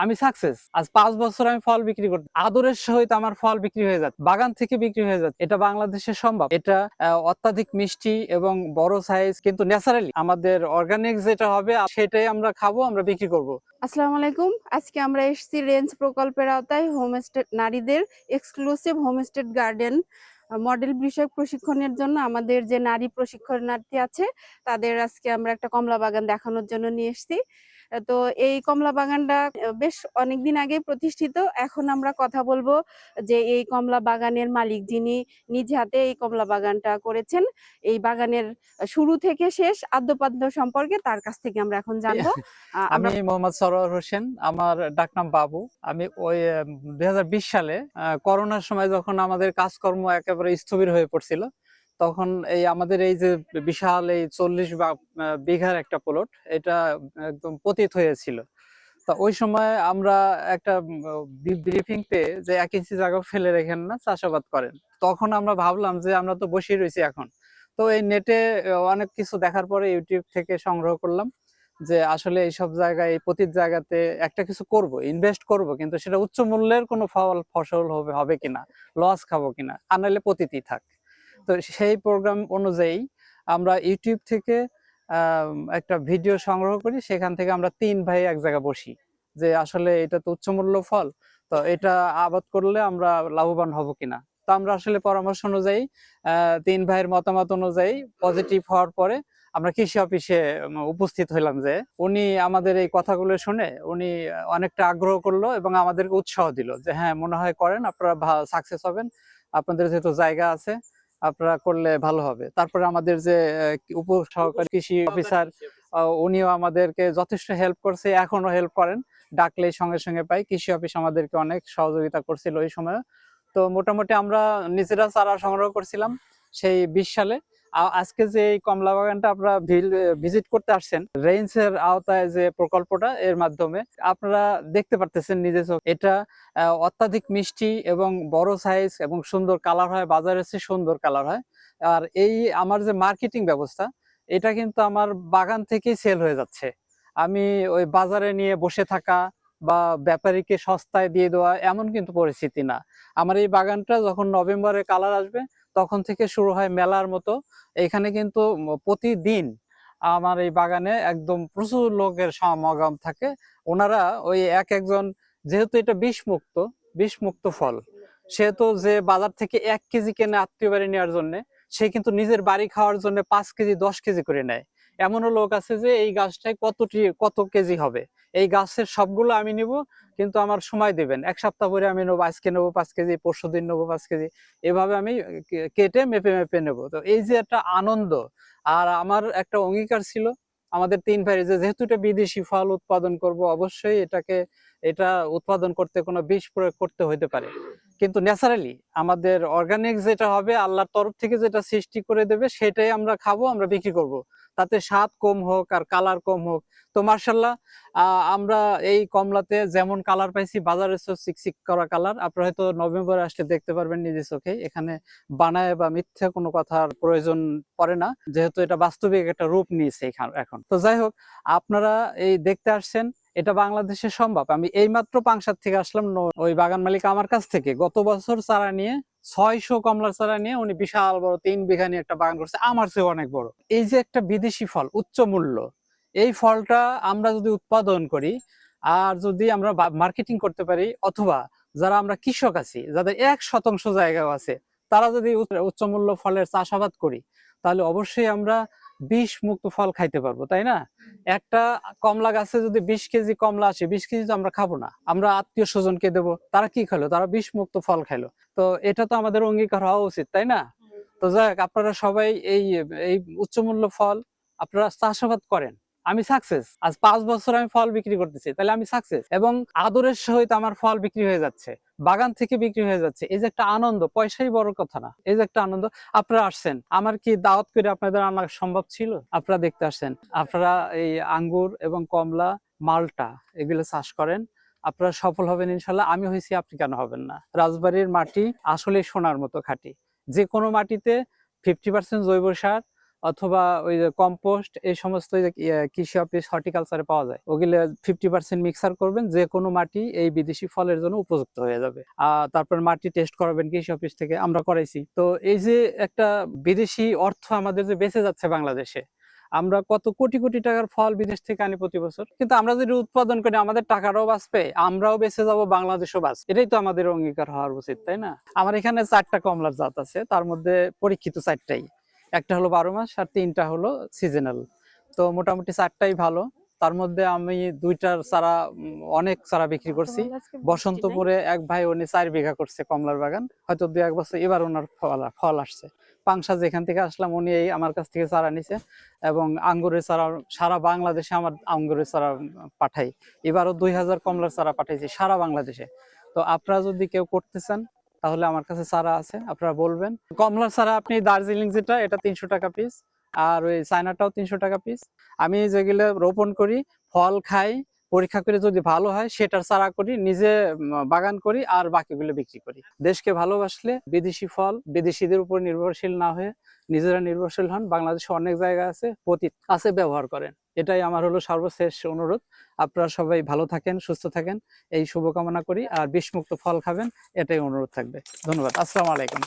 আমি সাকসেস। আজ 5 বছর আমি ফল বিক্রি করতে আদরের সহিত আমার ফল বিক্রি হয়ে যাচ্ছে, বাগান থেকে বিক্রি হয়ে যাচ্ছে। এটা বাংলাদেশে সম্ভব। এটা অত্যাধিক মিষ্টি এবং বড় সাইজ, কিন্তু ন্যাচারালি আমাদের অর্গানিক যেটা হবে সেটাই আমরা খাবো, আমরা বিক্রি করব। আসসালামু আলাইকুম। আজকে আমরা এসেছি রেঞ্জ প্রকল্পের আওতায় হোমস্টে নারীদের এক্সক্লুসিভ হোমস্টে গার্ডেন মডেল বিষয়ক প্রশিক্ষণের জন্য। আমাদের যে নারী প্রশিক্ষণার্থী আছে তাদের আজকে আমরা একটা কমলা বাগান দেখানোর জন্য নিয়ে এসেছি। তো এই কমলা বাগানটা বেশ অনেকদিন আগে প্রতিষ্ঠিত। এখন আমরা কথা বলবো যে এই কমলা বাগানের মালিক, যিনি নিজ হাতে এই কমলা বাগানটা করেছেন, এই বাগানের শুরু থেকে শেষ আদ্যোপাদ্য সম্পর্কে তার কাছ থেকে আমরা এখন জানবো। আমি মোহাম্মদ সরোয়ার হোসেন, আমার ডাকনাম বাবু। আমি ওই 2020 সালে করোনার সময় যখন আমাদের কাজকর্ম একেবারে স্থবির হয়ে পড়ছিল, তখন এই আমাদের এই যে বিশাল এই 40 বিঘার একটা প্লট, এটা একদম পতিত হয়েছিল। তো ওই সময় আমরা একটা ব্রিফিং পেয়ে যে 1 ইঞ্চি জায়গা ফেলে রেখেন না, চাষাবাদ করেন। তখন আমরা ভাবলাম যে আমরা তো বসে রয়েছি এখন, তো এই নেটে অনেক কিছু দেখার পরে ইউটিউব থেকে সংগ্রহ করলাম যে আসলে এইসব জায়গায়, এই পতিত জায়গাতে একটা কিছু করব, ইনভেস্ট করব, কিন্তু সেটা উচ্চ মূল্যের কোনো ফসল হবে কিনা, লস খাবো কিনা, আর নাহলে পতিতই থাক। তো সেই প্রোগ্রাম অনুযায়ী আমরা ইউটিউব থেকে একটা ভিডিও সংগ্রহ করি। সেখান থেকে আমরা 3 ভাই এক জায়গায় বসি যে আসলে এটা তো উচ্চমূল্য ফল, তো এটা আবাদ করলে আমরা লাভবান হব কিনা। তো আমরা আসলে পরামর্শ অনুযায়ী 3 ভাইয়ের মতামত অনুযায়ী পজিটিভ হওয়ার পরে আমরা কৃষি অফিসে উপস্থিত হইলাম। যে উনি আমাদের এই কথাগুলো শুনে উনি অনেকটা আগ্রহ করলো এবং আমাদেরকে উৎসাহ দিল যে হ্যাঁ, মনে হয় করেন, আপনারা সাকসেস হবেন, আপনাদের যেহেতু জায়গা আছে আপনারা করলে ভালো হবে। তারপরে আমাদের যে উপ সহকারী কৃষি অফিসার, উনিও আমাদেরকে যথেষ্ট হেল্প করছে, এখনো হেল্প করেন, ডাকলেই সঙ্গে সঙ্গে পাই। কৃষি অফিস আমাদেরকে অনেক সহযোগিতা করছিল ওই সময়। তো মোটামুটি আমরা নিজেরা চারা সংগ্রহ করছিলাম সেই 20 সালে। আজকে যে এই কমলা বাগানটা আপনারা ভিজিট করতে আসছেন, রেঞ্জের আওতায় যে প্রকল্পটা, এর মাধ্যমে আপনারা দেখতে পারতেছেন নিজে চোখে। এটা অত্যাধিক মিষ্টি এবং বড় সাইজ এবং সুন্দর কালার হয়, বাজারে চেয়ে সুন্দর কালার হয়। আর এই আমার যে মার্কেটিং ব্যবস্থা, এটা কিন্তু আমার বাগান থেকেই সেল হয়ে যাচ্ছে। আমি ওই বাজারে নিয়ে বসে থাকা বা ব্যাপারীকে সস্তায় দিয়ে দেওয়া এমন কিন্তু পরিস্থিতি না। আমার এই বাগানটা যখন নভেম্বরে কালার আসবে, তখন থেকে শুরু হয় মেলার মতো। এখানে কিন্তু প্রতিদিন আমার এই বাগানে একদম প্রচুর লোকের সমাগম থাকে। ওনারা ওই একজন, যেহেতু এটা বিষ মুক্ত ফল, সেহেতু যে বাজার থেকে 1 কেজি কেনে আত্মীয় বাড়ি নেওয়ার জন্য, সে কিন্তু নিজের বাড়ি খাওয়ার জন্য 5 কেজি 10 কেজি করে নেয়। এমনও লোক আছে যে এই গাছটায় কত কেজি হবে, এই গাছের সবগুলো আমি নিব, কিন্তু আমার সময় দিবেন, 1 সপ্তাহ পরে আমি নেবো, আজকে নেবো 5 কেজি, পরশুদিন নেবো 5 কেজি, এভাবে আমি কেটে মেপে মেপে নেবো। তো এই যে একটা আনন্দ, আর আমার একটা অঙ্গীকার ছিল আমাদের 3 ভাই, যে যেহেতু এটা বিদেশি ফল উৎপাদন করব, অবশ্যই এটা উৎপাদন করতে কোনো বিষ প্রয়োগ করতে হইতে পারে, কিন্তু ন্যাচারালি আমাদের অর্গানিক যেটা হবে, আল্লাহর তরফ থেকে যেটা সৃষ্টি করে দেবে, সেটাই আমরা খাবো, আমরা বিক্রি করব। তাতে স্বাদ কম হোক আর কালার কম হোক। তো মার্শাল্লাহ, আমরা এই কমলাতে যেমন কালার পাইছি, বাজারে চিকচিক করা কালার, আপনারা হয়তো নভেম্বরে আসলে দেখতে পারবেন নিজে চোখে। এখানে বানায় বা মিথ্যা কোনো কথার প্রয়োজন পড়ে না, যেহেতু এটা বাস্তবিক একটা রূপ নিয়েছে এখন। তো যাই হোক, আপনারা এই দেখতে আসছেন, এটা বাংলাদেশে সম্ভব। আমি এইমাত্র পাংশার থেকে আসলাম। ওই বাগান মালিক আমার কাছ থেকে গত বছর চারা নিয়ে 600 কমলার চারা নিয়ে উনি বিশাল বড় 3 বিঘা নিয়ে একটা বাগান করছে, আমার চেয়ে অনেক বড়। এই যে একটা বিদেশি ফল, উচ্চ মূল্য, এই ফলটা আমরা যদি উৎপাদন করি আর যদি আমরা মার্কেটিং করতে পারি, অথবা যারা আমরা কৃষক আছি, যাদের 1% জায়গাও আছে, তারা যদি উচ্চ মূল্য ফলের চাষাবাদ করি, তাহলে অবশ্যই আমরা বিষ মুক্ত ফল খাইতে পারবো, তাই না? একটা কমলা গাছে যদি 20 কেজি কমলা আসে, 20 কেজি তো আমরা খাবো না, আমরা আত্মীয় স্বজনকে দেবো। তারা কি খেলো? তারা বিষ মুক্ত ফল খাইলো। তো এটা তো আমাদের অঙ্গীকার হওয়া উচিত, তাই না? তো যাই হোক, আপনারা সবাই এই এই উচ্চমূল্য ফল আপনারা চাষাবাদ করেন। আমি সাকসেস। আজ 5 বছর আমি ফল বিক্রি করতেছি, তাহলে আমি সাকসেস। এবং আদরের সহিত আমার ফল বিক্রি হয়ে যাচ্ছে, বাগান থেকে বিক্রি হয়ে যাচ্ছে। এই যে একটা আনন্দ, পয়সাই বড় কথা না, এই যে একটা আনন্দ। আপনারা আসছেন, আমার কি দাওয়াত করে আপনাদের আনা সম্ভব ছিল? আপনারা দেখতে আসছেন। আপনারা এই আঙ্গুর এবং কমলা, মালটা, এগুলো চাষ করেন, আপনারা সফল হবেন ইনশাল্লাহ। আমি হয়েছি, আপনি কেন হবেন না? রাজবাড়ির মাটি আসলে সোনার মতো খাঁটি। যে কোনো মাটিতে 50% জৈব সার অথবা ওই যে কম্পোস্ট, এই সমস্ত ওই যে কৃষি অফিস হর্টিকালচারে পাওয়া যায়, ওগুলো 50% মিক্সার করবেন, যে কোনো মাটি এই বিদেশি ফলের জন্য উপযুক্ত হয়ে যাবে। তারপর মাটি টেস্ট করাবেন কৃষি অফিস থেকে, আমরা করাইছি। তো এই যে একটা বিদেশি অর্থ আমাদের যে বেঁচে যাচ্ছে বাংলাদেশে, আমরা কত কোটি কোটি টাকার ফল বিদেশ থেকে আনি প্রতি বছর, কিন্তু আমরা যদি উৎপাদন করি আমাদের টাকাটাও বাঁচবে, আমরাও বেঁচে যাব, বাংলাদেশও বাঁচবে। এটাই তো আমাদের অঙ্গীকার হওয়ার উচিত, তাই না? আমার এখানে 4টা কমলার জাত আছে, তার মধ্যে পরীক্ষিত 4টাই। একটা হলো 12 মাস আর 3টা হলো সিজনাল। তো মোটামুটি 4টাই ভালো। তার মধ্যে আমি 2টার চারা অনেক চারা বিক্রি করছি। বসন্তপুরে এক ভাই, উনি 4 বিঘা করছে কমলার বাগান, হয়তো 2-1 বছর এবার ওনার ফল আসছে। পাংশা যেখান থেকে আসলাম উনি এই আমার কাছ থেকে চারা নিছে, এবং আঙ্গুরের চারা সারা বাংলাদেশে আমার আঙ্গুরের চারা পাঠাই। এবারও 2000 কমলার চারা পাঠাইছি সারা বাংলাদেশে। তো আপনারা যদি কেউ করতে চান তাহলে আমার কাছে চারা আছে, আপনারা বলবেন। কমলার চারা আপনি দার্জিলিং যেটা, এটা 300 টাকা পিস, আর ওই চায়নাটাও 300 টাকা পিস। আমি যেগুলো রোপণ করি, ফল খাই, পরীক্ষা করে যদি ভালো হয় সেটার চারা করি, নিজে বাগান করি, আর বাকিগুলো বিক্রি করি। দেশকে ভালোবাসলে বিদেশি ফল বিদেশিদের উপর নির্ভরশীল না হয়ে নিজেরা নির্ভরশীল হন। বাংলাদেশে অনেক জায়গা আছে, পতিত আছে, ব্যবহার করেন। এটাই আমার হলো সর্বশেষ অনুরোধ। আপনারা সবাই ভালো থাকেন, সুস্থ থাকেন, এই শুভকামনা করি। আর বিষমুক্ত ফল খাবেন, এটাই অনুরোধ থাকবে। ধন্যবাদ। আসসালামু আলাইকুম।